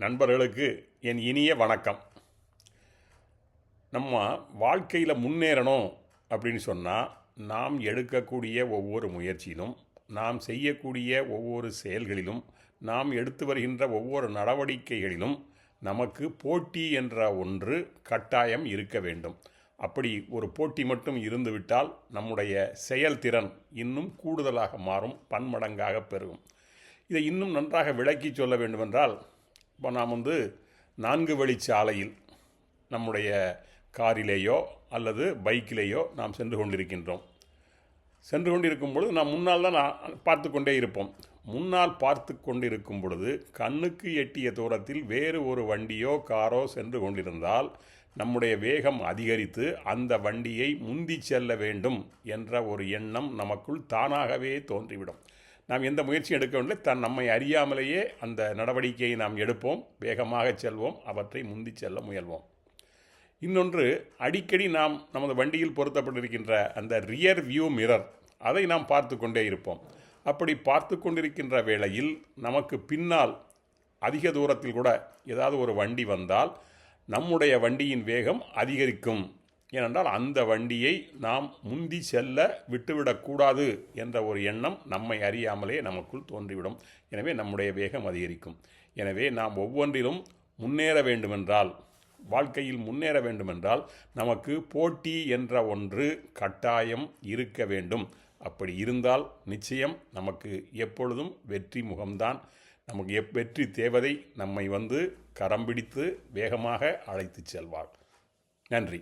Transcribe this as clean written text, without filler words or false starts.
நண்பர்களுக்கு என் இனிய வணக்கம். நம்ம வாழ்க்கையில் முன்னேறணும் அப்படின்னு சொன்னால் நாம் எடுக்கக்கூடிய ஒவ்வொரு முயற்சியிலும், நாம் செய்யக்கூடிய ஒவ்வொரு செயல்களிலும், நாம் எடுத்து வருகின்ற ஒவ்வொரு நடவடிக்கைகளிலும் நமக்கு போட்டி என்ற ஒன்று கட்டாயம் இருக்க வேண்டும். அப்படி ஒரு போட்டி மட்டும் இருந்துவிட்டால் நம்முடைய செயல்திறன் இன்னும் கூடுதலாக மாறும், பன்மடங்காக பெருகும். இதை இன்னும் நன்றாக விளக்கி சொல்ல வேண்டுமென்றால், இப்போ நாம் 4 வழிச்சாலையில் நம்முடைய காரிலேயோ அல்லது பைக்கிலேயோ நாம் சென்று கொண்டிருக்கும் பொழுது நாம் முன்னால் தான் பார்த்து கொண்டே இருப்போம். முன்னால் பார்த்து கொண்டிருக்கும் பொழுது கண்ணுக்கு எட்டிய தூரத்தில் வேறு ஒரு வண்டியோ காரோ சென்று கொண்டிருந்தால் நம்முடைய வேகம் அதிகரித்து அந்த வண்டியை முந்தி செல்ல வேண்டும் என்ற ஒரு எண்ணம் நமக்குள் தானாகவே தோன்றிவிடும். நாம் எந்த முயற்சியும் எடுக்கவில்லை, நம்மை அறியாமலேயே அந்த நடவடிக்கையை நாம் எடுப்போம், வேகமாக செல்வோம், அவற்றை முந்தி செல்ல முயல்வோம். இன்னொன்று, அடிக்கடி நாம் நமது வண்டியில் பொருத்தப்பட்டிருக்கின்ற அந்த ரியர் வியூ மிரர், அதை நாம் பார்த்து கொண்டே இருப்போம். அப்படி பார்த்து கொண்டிருக்கின்ற வேளையில் நமக்கு பின்னால் அதிக தூரத்தில் கூட ஏதாவது ஒரு வண்டி வந்தால் நம்முடைய வண்டியின் வேகம் அதிகரிக்கும். ஏனென்றால் அந்த வண்டியை நாம் முந்தி செல்ல விட்டுவிடக்கூடாது என்ற ஒரு எண்ணம் நம்மை அறியாமலே நமக்குள் தோன்றிவிடும். எனவே நம்முடைய வேகம் அதிகரிக்கும். எனவே நாம் ஒவ்வொன்றிலும் முன்னேற வேண்டுமென்றால், வாழ்க்கையில் முன்னேற வேண்டுமென்றால் நமக்கு போட்டி என்ற ஒன்று கட்டாயம் இருக்க வேண்டும். அப்படி இருந்தால் நிச்சயம் நமக்கு எப்பொழுதும் வெற்றி முகம்தான். நமக்கு வெற்றி தேவதை நம்மை கரம் பிடித்து வேகமாக அழைத்து செல்வார். நன்றி.